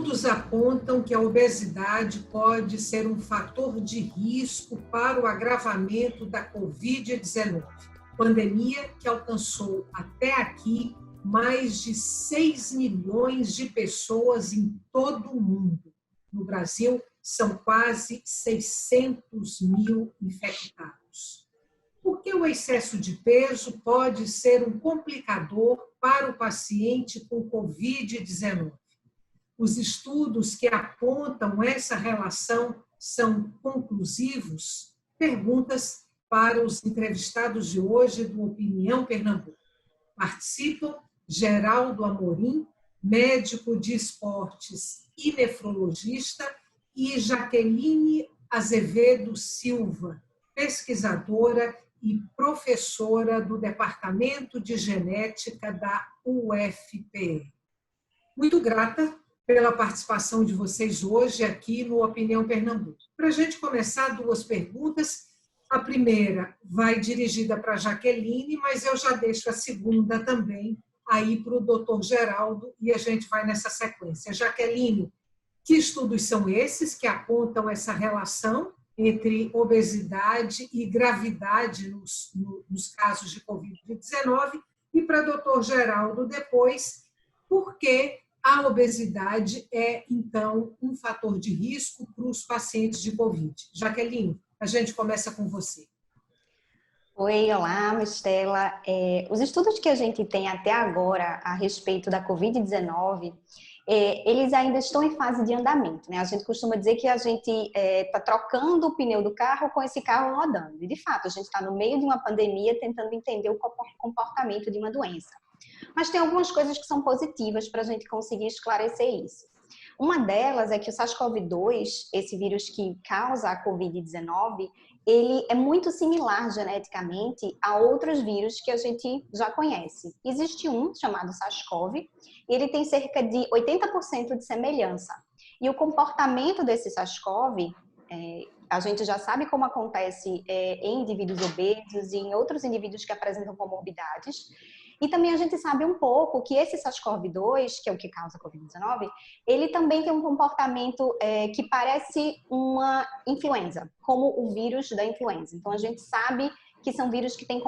Estudos apontam que a obesidade pode ser um fator de risco para o agravamento da Covid-19, pandemia que alcançou até aqui mais de 6 milhões de pessoas em todo o mundo. No Brasil, são quase 600 mil infectados. Por que o excesso de peso pode ser um complicador para o paciente com Covid-19? Os estudos que apontam essa relação são conclusivos? Perguntas para os entrevistados de hoje do Opinião Pernambuco. Participam Geraldo Amorim, médico de esportes e nefrologista, e Jaqueline Azevedo Silva, pesquisadora e professora do Departamento de Genética da UFPE. Muito grata pela participação de vocês hoje aqui no Opinião Pernambuco. Para a gente começar, 2 perguntas. A primeira vai dirigida para a Jaqueline, mas eu já deixo a segunda também aí para o doutor Geraldo e a gente vai nessa sequência. Jaqueline, que estudos são esses que apontam essa relação entre obesidade e gravidade nos casos de Covid-19? E para o doutor Geraldo, depois, por que a obesidade é, então, um fator de risco para os pacientes de Covid? Jaqueline, a gente começa com você. Oi, olá, Estela. Os estudos que a gente tem até agora a respeito da Covid-19, eles ainda estão em fase de andamento, né? A gente costuma dizer que a gente está trocando o pneu do carro com esse carro rodando. E, de fato, a gente está no meio de uma pandemia tentando entender o comportamento de uma doença. Mas tem algumas coisas que são positivas para a gente conseguir esclarecer isso. Uma delas é que o SARS-CoV-2, esse vírus que causa a Covid-19, ele é muito similar geneticamente a outros vírus que a gente já conhece. Existe um chamado SARS-CoV, e ele tem cerca de 80% de semelhança. E o comportamento desse SARS-CoV, a gente já sabe como acontece em indivíduos obesos e em outros indivíduos que apresentam comorbidades. E também a gente sabe um pouco que esse SARS-CoV-2, que é o que causa a Covid-19, ele também tem um comportamento que parece uma influenza, como o vírus da influenza. Então, a gente sabe que são vírus que têm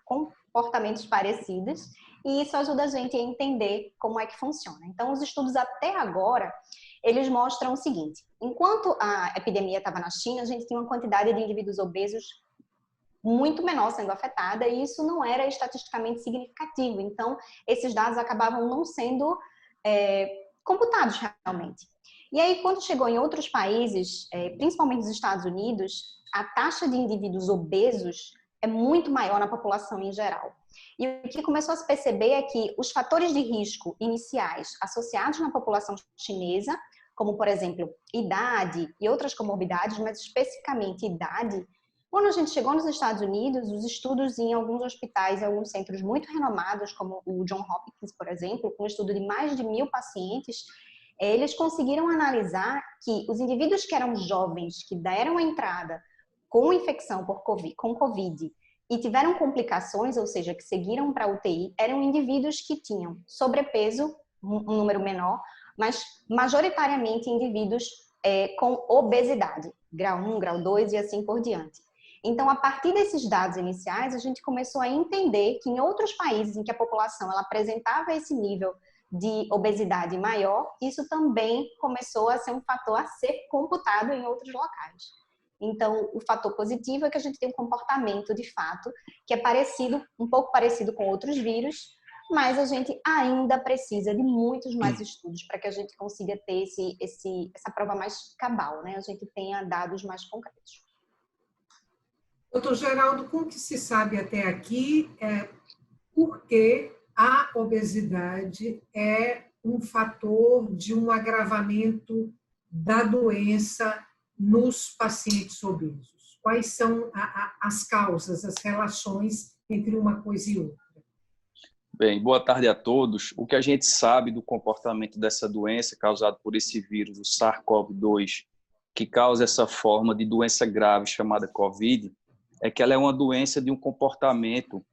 comportamentos parecidos e isso ajuda a gente a entender como é que funciona. Então, os estudos até agora, eles mostram o seguinte: enquanto a epidemia estava na China, a gente tinha uma quantidade de indivíduos obesos muito menor sendo afetada, e isso não era estatisticamente significativo. Então, esses dados acabavam não sendo computados realmente. E aí, quando chegou em outros países, principalmente nos Estados Unidos, a taxa de indivíduos obesos é muito maior na população em geral. E o que começou a se perceber é que os fatores de risco iniciais associados na população chinesa, como, por exemplo, idade e outras comorbidades, mas especificamente idade, quando a gente chegou nos Estados Unidos, os estudos em alguns hospitais e alguns centros muito renomados, como o Johns Hopkins, por exemplo, com um estudo de mais de 1.000 pacientes, eles conseguiram analisar que os indivíduos que eram jovens, que deram entrada com infecção com Covid e tiveram complicações, ou seja, que seguiram para a UTI, eram indivíduos que tinham sobrepeso, um número menor, mas majoritariamente indivíduos com obesidade, grau 1, grau 2 e assim por diante. Então, a partir desses dados iniciais, a gente começou a entender que em outros países em que a população ela apresentava esse nível de obesidade maior, isso também começou a ser um fator a ser computado em outros locais. Então, o fator positivo é que a gente tem um comportamento, de fato, que é parecido, um pouco parecido com outros vírus, mas a gente ainda precisa de muitos mais estudos para que a gente consiga ter essa prova mais cabal, né? A gente tenha dados mais concretos. Doutor Geraldo, como que se sabe até aqui por que a obesidade é um fator de um agravamento da doença nos pacientes obesos? Quais são as causas, as relações entre uma coisa e outra? Bem, boa tarde a todos. O que a gente sabe do comportamento dessa doença causada por esse vírus, o SARS-CoV-2, que causa essa forma de doença grave chamada COVID, é que ela é uma doença de um comportamento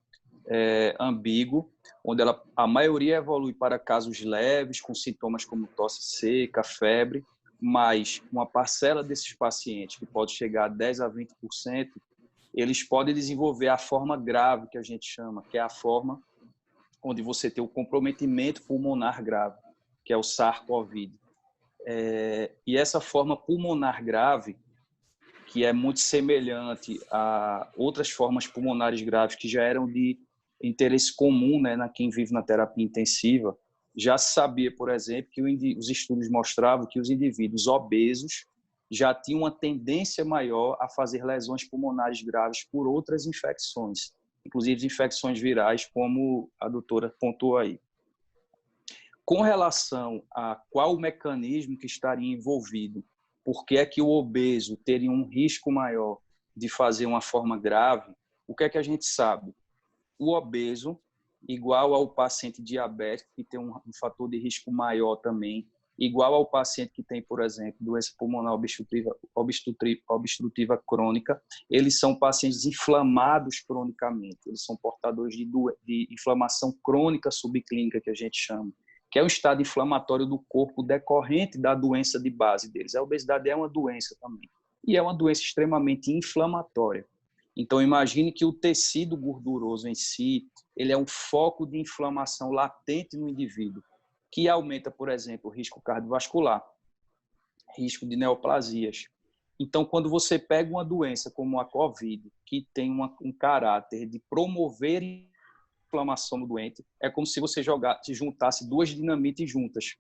ambíguo, onde a maioria evolui para casos leves, com sintomas como tosse seca, febre, mas uma parcela desses pacientes, que pode chegar a 10 a 20%, eles podem desenvolver a forma grave, que a gente chama, que é a forma onde você tem o comprometimento pulmonar grave, que é o SARS-CoV. E essa forma pulmonar grave, que é muito semelhante a outras formas pulmonares graves que já eram de interesse comum, né, na quem vive na terapia intensiva, já se sabia, por exemplo, que os estudos mostravam que os indivíduos obesos já tinham uma tendência maior a fazer lesões pulmonares graves por outras infecções, inclusive infecções virais, como a doutora pontuou aí. Com relação a qual o mecanismo que estaria envolvido, por que é que o obeso teria um risco maior de fazer uma forma grave, o que é que a gente sabe? O obeso, igual ao paciente diabético, que tem um fator de risco maior também, igual ao paciente que tem, por exemplo, doença pulmonar obstrutiva crônica, eles são pacientes inflamados cronicamente, eles são portadores de inflamação crônica subclínica, que a gente chama, que é o estado inflamatório do corpo decorrente da doença de base deles. A obesidade é uma doença também, e é uma doença extremamente inflamatória. Então, imagine que o tecido gorduroso em si, ele é um foco de inflamação latente no indivíduo, que aumenta, por exemplo, o risco cardiovascular, risco de neoplasias. Então, quando você pega uma doença como a COVID, que tem um caráter de promover inflamação no doente, é como se você juntasse duas dinamites juntas.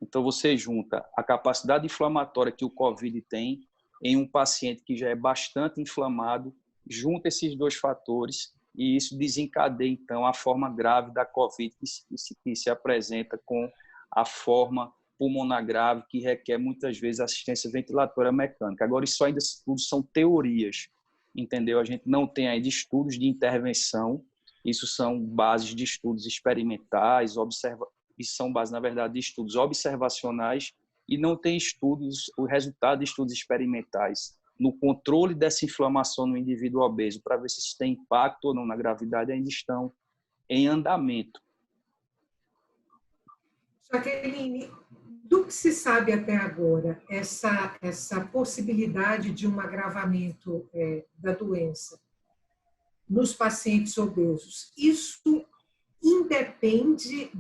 Então, você junta a capacidade inflamatória que o COVID tem em um paciente que já é bastante inflamado, junta esses dois fatores e isso desencadeia, então, a forma grave da COVID que se apresenta com a forma pulmonar grave, que requer, muitas vezes, assistência ventilatória mecânica. Agora, isso ainda tudo são teorias, entendeu? A gente não tem ainda estudos de intervenção, isso são bases de estudos experimentais, e são bases, na verdade, de estudos observacionais, e não tem estudos, o resultado de estudos experimentais no controle dessa inflamação no indivíduo obeso, para ver se isso tem impacto ou não na gravidade, ainda estão em andamento. Jaqueline, do que se sabe até agora, essa possibilidade de um agravamento da doença nos pacientes obesos, isso independe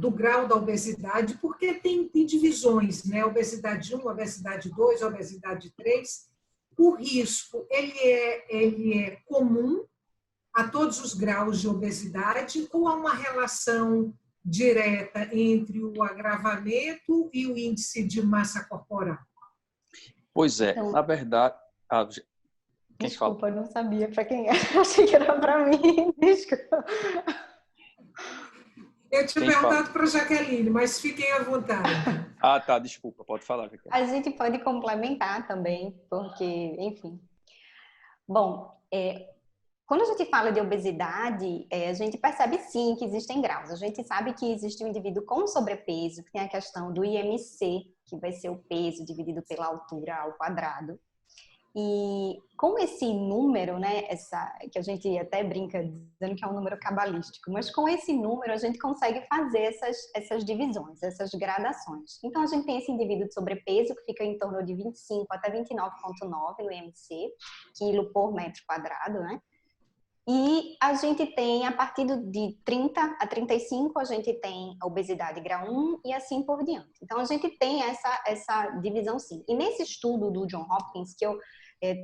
do grau da obesidade, porque tem divisões, né? Obesidade 1, obesidade 2, obesidade 3. O risco, ele é comum a todos os graus de obesidade ou há uma relação direta entre o agravamento e o índice de massa corporal? Pois é, Então, na verdade... Desculpa, eu não sabia para quem era. Achei que era para mim. Desculpa. Eu tinha perguntado para a Jaqueline, mas fiquem à vontade. Ah, tá, desculpa, pode falar, Jaqueline. A gente pode complementar também, porque, enfim. Bom, quando a gente fala de obesidade, a gente percebe sim que existem graus. A gente sabe que existe um indivíduo com sobrepeso, que tem a questão do IMC, que vai ser o peso dividido pela altura ao quadrado. E com esse número, né, que a gente até brinca dizendo que é um número cabalístico, mas com esse número a gente consegue fazer essas divisões, essas gradações. Então a gente tem esse indivíduo de sobrepeso que fica em torno de 25 até 29,9 no IMC, quilo por metro quadrado, né? E a gente tem, a partir de 30 a 35, a gente tem a obesidade grau 1 e assim por diante. Então, a gente tem essa divisão sim. E nesse estudo do John Hopkins, que eu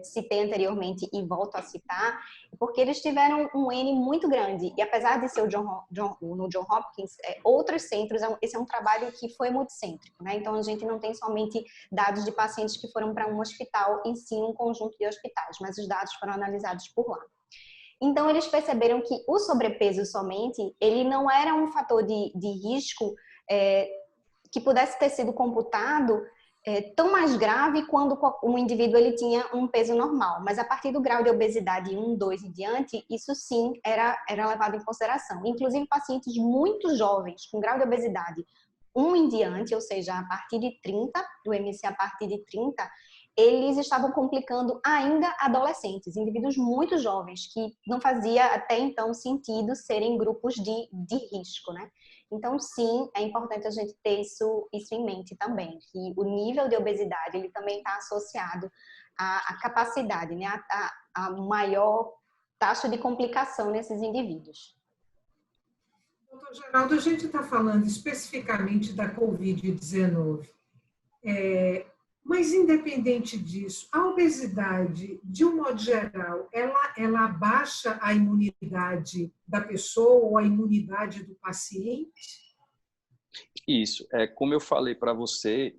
citei anteriormente e volto a citar, porque eles tiveram um N muito grande. E apesar de ser no John Hopkins, outros centros, esse é um trabalho que foi multicêntrico, né? Então, a gente não tem somente dados de pacientes que foram para um hospital em si, um conjunto de hospitais, mas os dados foram analisados por lá. Então, eles perceberam que o sobrepeso somente, ele não era um fator de risco que pudesse ter sido computado tão mais grave quando um indivíduo ele tinha um peso normal. Mas a partir do grau de obesidade 1, 2 e diante, isso sim era levado em consideração. Inclusive, pacientes muito jovens, com grau de obesidade 1 em diante, ou seja, a partir de 30, do MC a partir de 30, eles estavam complicando ainda adolescentes, indivíduos muito jovens, que não fazia até então sentido serem grupos de risco, né? Então, sim, é importante a gente ter isso em mente também, que o nível de obesidade, ele também está associado à capacidade, né? A maior taxa de complicação nesses indivíduos. Doutor Geraldo, a gente está falando especificamente da Covid-19. Mas, independente disso, a obesidade, de um modo geral, ela abaixa a imunidade da pessoa ou a imunidade do paciente? Isso, como eu falei para você,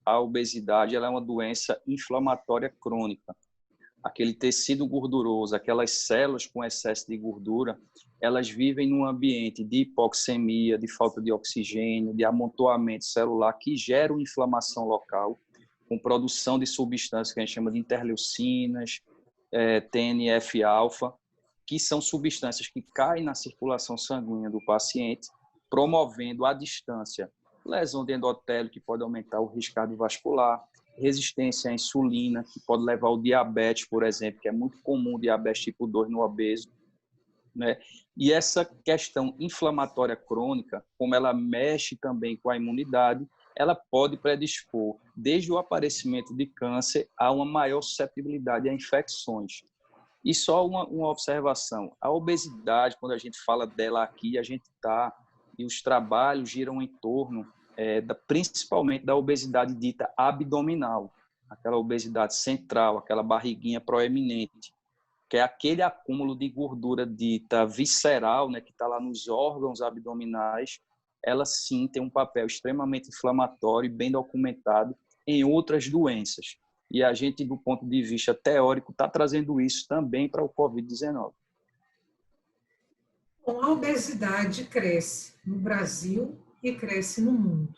a obesidade ela é uma doença inflamatória crônica. Aquele tecido gorduroso, aquelas células com excesso de gordura, elas vivem num ambiente de hipoxemia, de falta de oxigênio, de amontoamento celular, que gera uma inflamação local, com produção de substâncias que a gente chama de interleucinas, TNF-alfa, que são substâncias que caem na circulação sanguínea do paciente, promovendo à distância lesão de endotélio, que pode aumentar o risco cardiovascular, resistência à insulina, que pode levar ao diabetes, por exemplo, que é muito comum o diabetes tipo 2 no obeso, né? E essa questão inflamatória crônica, como ela mexe também com a imunidade, ela pode predispor, desde o aparecimento de câncer, a uma maior suscetibilidade a infecções. E só uma observação, a obesidade, quando a gente fala dela aqui, e os trabalhos giram em torno principalmente da obesidade dita abdominal, aquela obesidade central, aquela barriguinha proeminente, que é aquele acúmulo de gordura dita visceral, né, que está lá nos órgãos abdominais. Ela sim tem um papel extremamente inflamatório e bem documentado em outras doenças. E a gente, do ponto de vista teórico, está trazendo isso também para o Covid-19. Bom, a obesidade cresce no Brasil e cresce no mundo.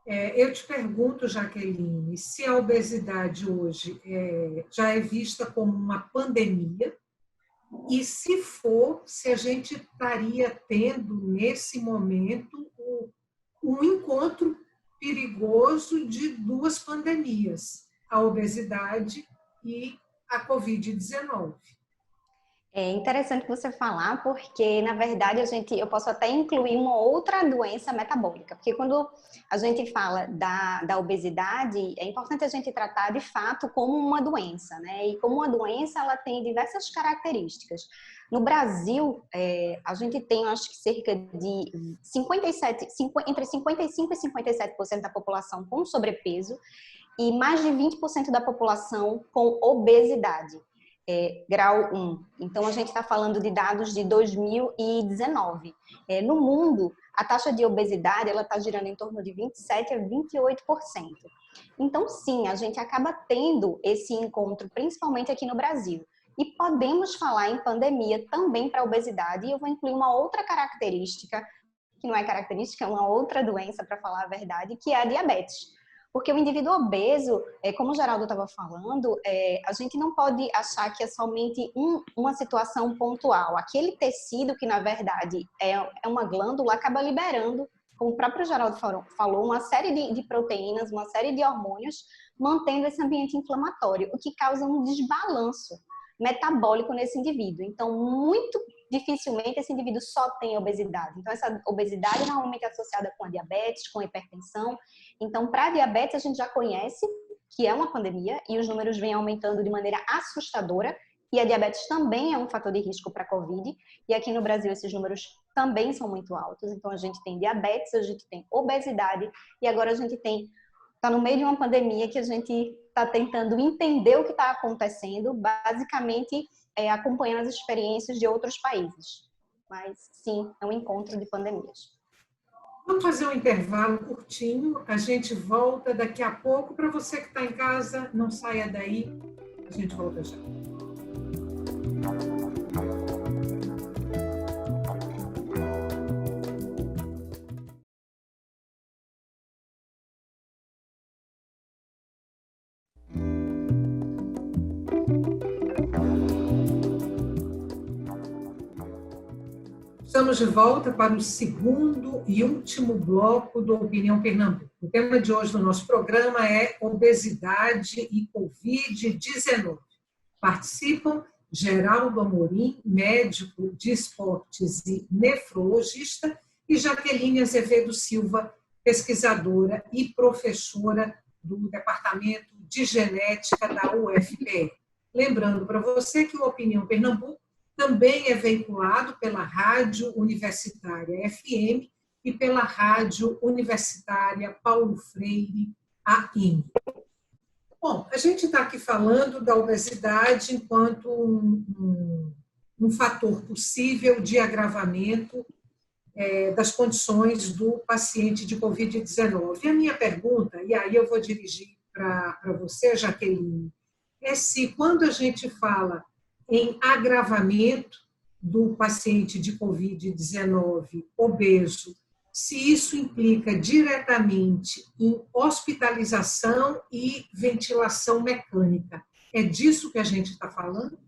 Eu te pergunto, Jaqueline, se a obesidade hoje já é vista como uma pandemia e, se for, se a gente estaria tendo, nesse momento, um encontro perigoso de duas pandemias, a obesidade e a Covid-19. É interessante você falar, porque, na verdade, eu posso até incluir uma outra doença metabólica, porque quando a gente fala da obesidade, é importante a gente tratar, de fato, como uma doença, né? E como uma doença, ela tem diversas características. No Brasil, a gente tem, acho que cerca de entre 55% e 57% da população com sobrepeso e mais de 20% da população com obesidade. Grau 1. Então, a gente está falando de dados de 2019. No mundo, a taxa de obesidade está girando em torno de 27% a 28%. Então, sim, a gente acaba tendo esse encontro, principalmente aqui no Brasil. E podemos falar em pandemia também para a obesidade, e eu vou incluir uma outra característica, que não é característica, é uma outra doença, para falar a verdade, que é a diabetes. Porque o indivíduo obeso, como o Geraldo estava falando, a gente não pode achar que é somente uma situação pontual. Aquele tecido que, na verdade, é uma glândula, acaba liberando, como o próprio Geraldo falou, uma série de proteínas, uma série de hormônios, mantendo esse ambiente inflamatório, o que causa um desbalanço metabólico nesse indivíduo. Então, muito dificilmente esse indivíduo só tem obesidade. Então, essa obesidade normalmente é associada com a diabetes, com a hipertensão. Então, para a diabetes, a gente já conhece que é uma pandemia e os números vêm aumentando de maneira assustadora. E a diabetes também é um fator de risco para a Covid. E aqui no Brasil, esses números também são muito altos. Então, a gente tem diabetes, a gente tem obesidade e agora a gente está no meio de uma pandemia que a gente está tentando entender o que está acontecendo, basicamente acompanhando as experiências de outros países. Mas, sim, é um encontro de pandemias. Vamos fazer um intervalo curtinho, a gente volta daqui a pouco. Para você que está em casa, não saia daí, a gente volta já. Estamos de volta para o segundo e último bloco do Opinião Pernambuco. O tema de hoje do nosso programa é obesidade e Covid-19. Participam Geraldo Amorim, médico de esportes e nefrologista, e Jaqueline Azevedo Silva, pesquisadora e professora do Departamento de Genética da UFPR. Lembrando para você que o Opinião Pernambuco também é veiculado pela Rádio Universitária FM e pela Rádio Universitária Paulo Freire AM. Bom, a gente está aqui falando da obesidade enquanto um fator possível de agravamento das condições do paciente de Covid-19. E a minha pergunta, e aí eu vou dirigir para você, Jaqueline, é se quando a gente fala em agravamento do paciente de Covid-19 obeso, se isso implica diretamente em hospitalização e ventilação mecânica. É disso que a gente está falando?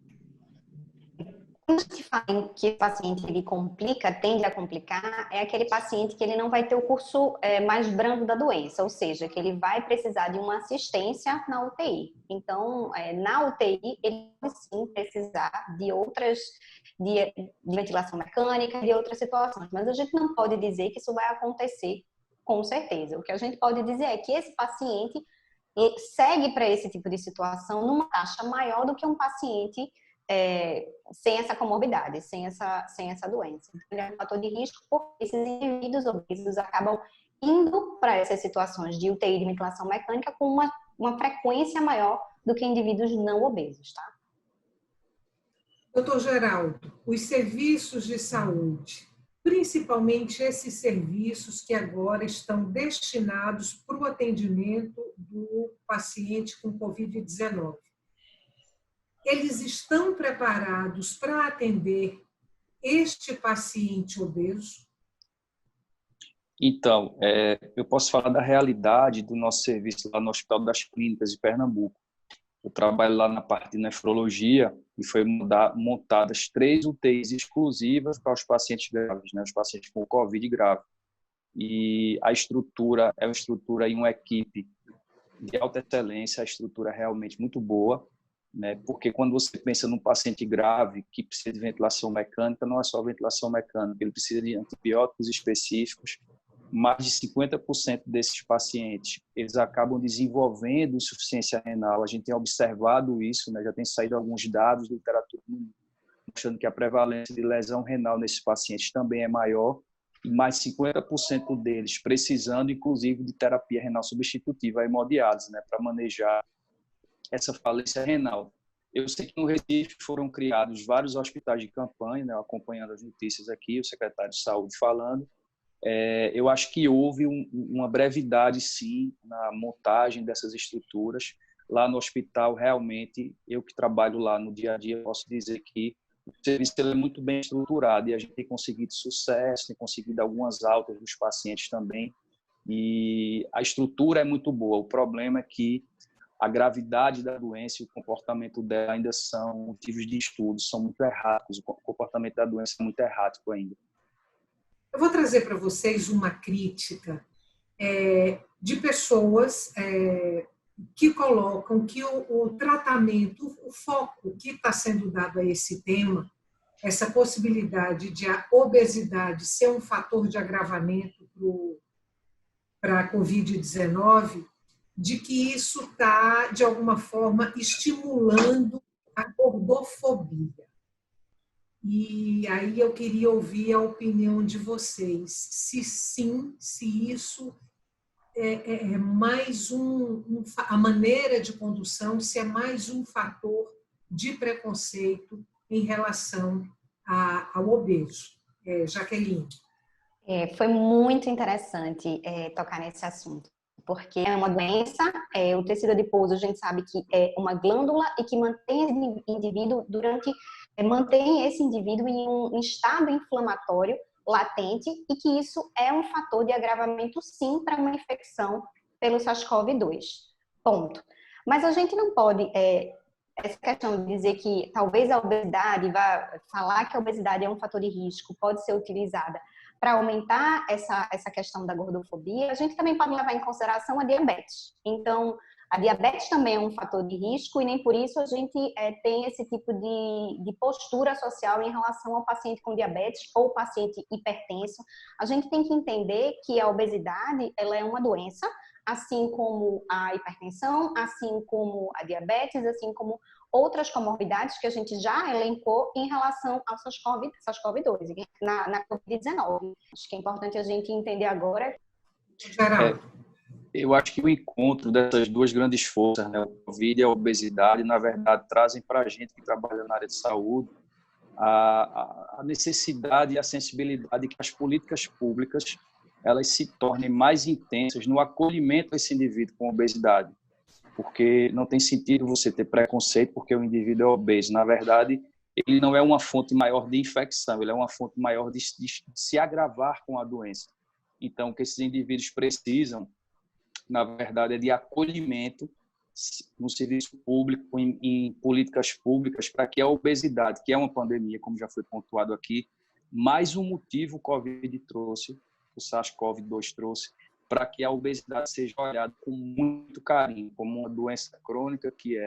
Quando a gente fala em que o paciente ele complica, tende a complicar, é aquele paciente que ele não vai ter o curso mais brando da doença, ou seja, que ele vai precisar de uma assistência na UTI. Então, na UTI, ele pode sim precisar de ventilação mecânica, de outras situações, mas a gente não pode dizer que isso vai acontecer com certeza. O que a gente pode dizer é que esse paciente segue para esse tipo de situação numa taxa maior do que um paciente sem essa comorbidade, sem essa doença. Então, ele é um fator de risco porque esses indivíduos obesos acabam indo para essas situações de UTI de ventilação mecânica com uma frequência maior do que indivíduos não obesos, tá? Doutor Geraldo, os serviços de saúde, principalmente esses serviços que agora estão destinados para o atendimento do paciente com Covid-19, eles estão preparados para atender este paciente obeso? Então, eu posso falar da realidade do nosso serviço lá no Hospital das Clínicas de Pernambuco. Eu trabalho lá na parte de nefrologia e foi montadas 3 UTIs exclusivas para os pacientes graves, né, os pacientes com Covid grave. E a estrutura é uma estrutura e uma equipe de alta excelência, a estrutura é realmente muito boa, né? Porque quando você pensa num paciente grave que precisa de ventilação mecânica, não é só ventilação mecânica, ele precisa de antibióticos específicos. Mais de 50% desses pacientes, eles acabam desenvolvendo insuficiência renal. A gente tem observado isso, né? Já tem saído alguns dados da literatura mostrando que a prevalência de lesão renal nesses pacientes também é maior, e mais de 50% deles precisando, inclusive, de terapia renal substitutiva, a hemodiálise, né? Para manejar essa falência renal. Eu sei que no Recife foram criados vários hospitais de campanha, né, acompanhando as notícias aqui, o secretário de Saúde falando. Eu acho que houve uma brevidade, sim, na montagem dessas estruturas. Lá no hospital, realmente, eu que trabalho lá no dia a dia, posso dizer que o serviço é muito bem estruturado e a gente tem conseguido sucesso, tem conseguido algumas altas dos pacientes também. E a estrutura é muito boa. O problema é que a gravidade da doença e o comportamento dela ainda são motivos de estudo, são muito erráticos, o comportamento da doença é muito errático ainda. Eu vou trazer para vocês uma crítica de pessoas que colocam que o tratamento, o foco que está sendo dado a esse tema, essa possibilidade de a obesidade ser um fator de agravamento para a Covid-19, de que isso está, de alguma forma, estimulando a gordofobia. E aí eu queria ouvir a opinião de vocês, se sim, se isso é mais a maneira de condução, se é mais um fator de preconceito em relação ao obeso. Jaqueline. Foi muito interessante tocar nesse assunto, porque é uma doença, o tecido adiposo a gente sabe que é uma glândula e que mantém esse indivíduo mantém esse indivíduo em um estado inflamatório latente e que isso é um fator de agravamento sim para uma infecção pelo SARS-CoV-2. Ponto. Mas a gente não pode essa questão de dizer que talvez a obesidade, falar que a obesidade é um fator de risco, pode ser utilizada para aumentar essa questão da gordofobia, a gente também pode levar em consideração a diabetes. Então, a diabetes também é um fator de risco e nem por isso a gente tem esse tipo de postura social em relação ao paciente com diabetes ou paciente hipertenso. A gente tem que entender que a obesidade, ela é uma doença, assim como a hipertensão, assim como a diabetes, assim como outras comorbidades que a gente já elencou em relação ao SARS-CoV-2, na Covid-19. Acho que é importante a gente entender agora. Eu acho que o encontro dessas duas grandes forças, né, o Covid e a obesidade, na verdade, trazem para a gente que trabalha na área de saúde a necessidade e a sensibilidade que as políticas públicas elas se tornem mais intensas no acolhimento desse indivíduo com obesidade. Porque não tem sentido você ter preconceito porque o indivíduo é obeso. Na verdade, ele não é uma fonte maior de infecção, ele é uma fonte maior de se agravar com a doença. Então, o que esses indivíduos precisam, na verdade, é de acolhimento no serviço público, em políticas públicas, para que a obesidade, que é uma pandemia, como já foi pontuado aqui, mais um motivo o Covid trouxe, o SARS-CoV-2 trouxe, para que a obesidade seja olhada com muito carinho, como uma doença crônica que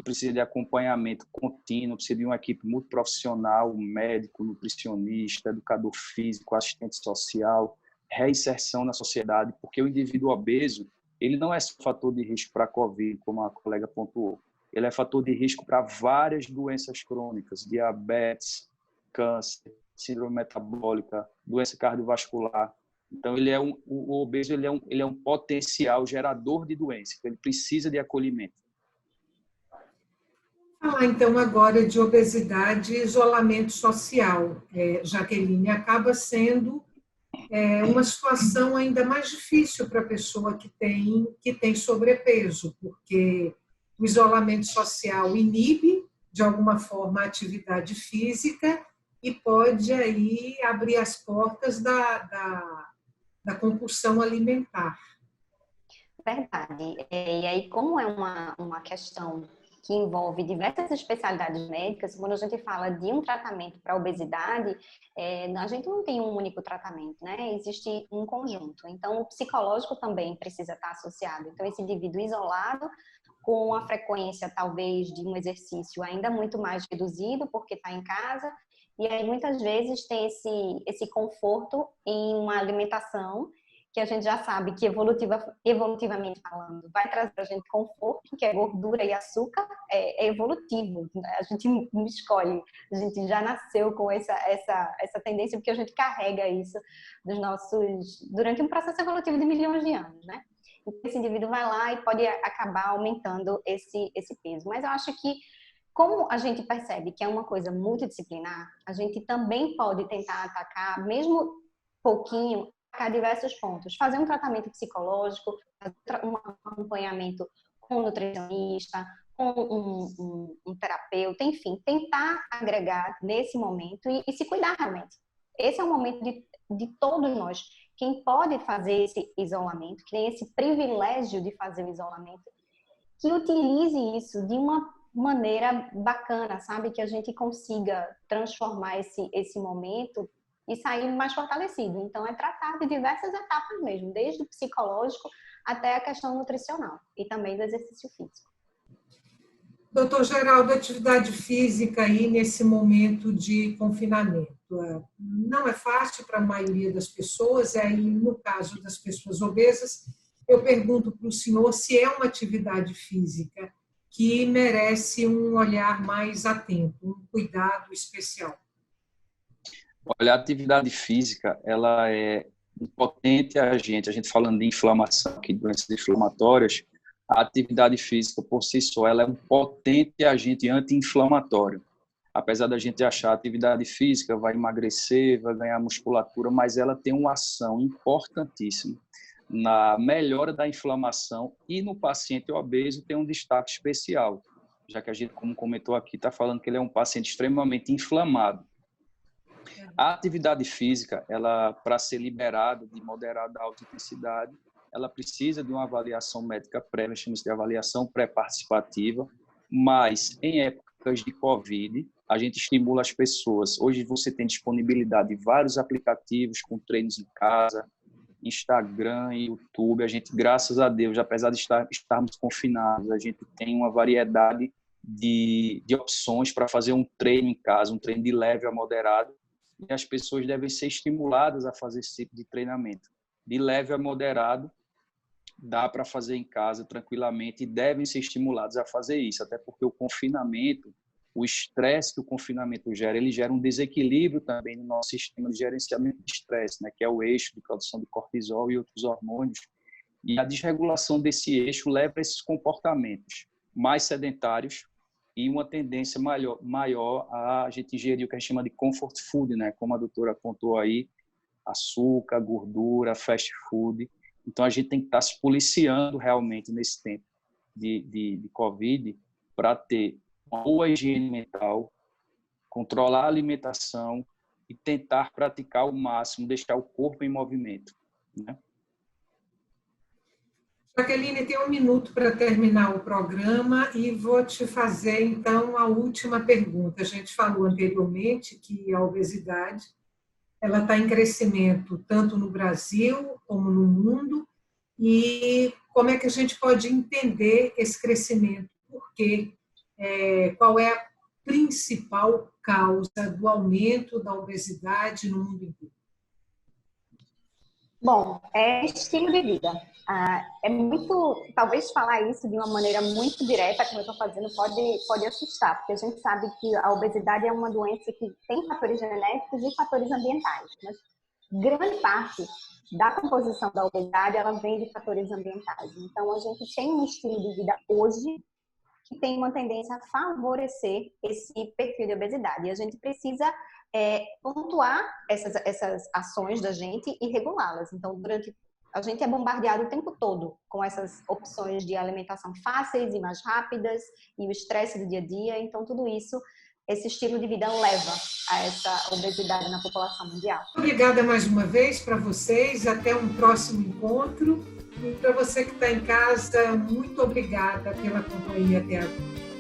precisa de acompanhamento contínuo, precisa de uma equipe multiprofissional, médico, nutricionista, educador físico, assistente social, reinserção na sociedade, porque o indivíduo obeso, ele não é só fator de risco para a Covid, como a colega pontuou, ele é fator de risco para várias doenças crônicas, diabetes, câncer, síndrome metabólica, doença cardiovascular. Então, o obeso ele é um potencial gerador de doença, então ele precisa de acolhimento. Falar então agora de obesidade e isolamento social, Jaqueline, acaba sendo uma situação ainda mais difícil para a pessoa que tem sobrepeso, porque o isolamento social inibe, de alguma forma, a atividade física e pode aí abrir as portas da compulsão alimentar. Verdade. E aí, como é uma questão que envolve diversas especialidades médicas, quando a gente fala de um tratamento para obesidade, a gente não tem um único tratamento, né? Existe um conjunto. Então, o psicológico também precisa estar associado. Então, esse indivíduo isolado, com a frequência, talvez, de um exercício ainda muito mais reduzido, porque está em casa, e aí, muitas vezes, tem esse conforto em uma alimentação que a gente já sabe que evolutivamente falando vai trazer a gente conforto, que é gordura e açúcar, é evolutivo, a gente não escolhe, a gente já nasceu com essa tendência porque a gente carrega isso durante um processo evolutivo de milhões de anos, né? Então, esse indivíduo vai lá e pode acabar aumentando esse peso, mas eu acho que como a gente percebe que é uma coisa multidisciplinar, a gente também pode tentar atacar, mesmo pouquinho, a diversos pontos. Fazer um tratamento psicológico, fazer um acompanhamento com um nutricionista, com um terapeuta, enfim, tentar agregar nesse momento e se cuidar realmente. Esse é o momento de todos nós. Quem pode fazer esse isolamento, que tem esse privilégio de fazer o isolamento, que utilize isso de uma maneira bacana, sabe? Que a gente consiga transformar esse momento e sair mais fortalecido. Então, é tratar de diversas etapas mesmo, desde o psicológico até a questão nutricional e também do exercício físico. Doutor Geraldo, atividade física aí nesse momento de confinamento não é fácil para a maioria das pessoas, e aí no caso das pessoas obesas, eu pergunto para o senhor se é uma atividade física que merece um olhar mais atento, um cuidado especial. Olha, a atividade física, ela é um potente agente, a gente falando de inflamação, aqui, doenças inflamatórias, a atividade física, por si só, ela é um potente agente anti-inflamatório. Apesar da gente achar a atividade física vai emagrecer, vai ganhar musculatura, mas ela tem uma ação importantíssima na melhora da inflamação e no paciente obeso tem um destaque especial, já que a gente, como comentou aqui, está falando que ele é um paciente extremamente inflamado. A atividade física, ela para ser liberada de moderada a alta intensidade, ela precisa de uma avaliação médica prévia, chama-se de avaliação pré-participativa, Mas, em épocas de Covid, a gente estimula as pessoas. Hoje você tem disponibilidade de vários aplicativos com treinos em casa, Instagram, YouTube. A gente, graças a Deus, apesar de estarmos confinados, a gente tem uma variedade de opções para fazer um treino em casa, um treino de leve a moderado, e as pessoas devem ser estimuladas a fazer esse tipo de treinamento. De leve a moderado, dá para fazer em casa tranquilamente e devem ser estimulados a fazer isso, até porque o confinamento, o estresse que o confinamento gera, ele gera um desequilíbrio também no nosso sistema de gerenciamento de estresse, né, que é o eixo de produção de cortisol e outros hormônios. E a desregulação desse eixo leva a esses comportamentos mais sedentários e uma tendência maior a gente ingerir o que a gente chama de comfort food, né, como a doutora apontou aí, açúcar, gordura, fast food. Então, a gente tem que estar se policiando realmente nesse tempo de Covid para ter uma boa higiene mental, controlar a alimentação e tentar praticar ao máximo, deixar o corpo em movimento, né? Jaqueline, tem 1 minuto para terminar o programa e vou te fazer, então, a última pergunta. A gente falou anteriormente que a obesidade ela está em crescimento tanto no Brasil como no mundo, e como é que a gente pode entender esse crescimento? Por quê? Qual é a principal causa do aumento da obesidade no mundo inteiro? Bom, é estilo de vida. É muito, talvez falar isso de uma maneira muito direta, como eu estou fazendo, pode assustar, porque a gente sabe que a obesidade é uma doença que tem fatores genéticos e fatores ambientais, mas grande parte da composição da obesidade, ela vem de fatores ambientais. Então, a gente tem um estilo de vida hoje que tem uma tendência a favorecer esse perfil de obesidade. E a gente precisa pontuar essas ações da gente e regulá-las. Então, a gente é bombardeado o tempo todo com essas opções de alimentação fáceis e mais rápidas e o estresse do dia a dia. Então, tudo isso, esse estilo de vida leva a essa obesidade na população mundial. Obrigada mais uma vez para vocês. Até um próximo encontro. E para você que está em casa, muito obrigada pela companhia até agora.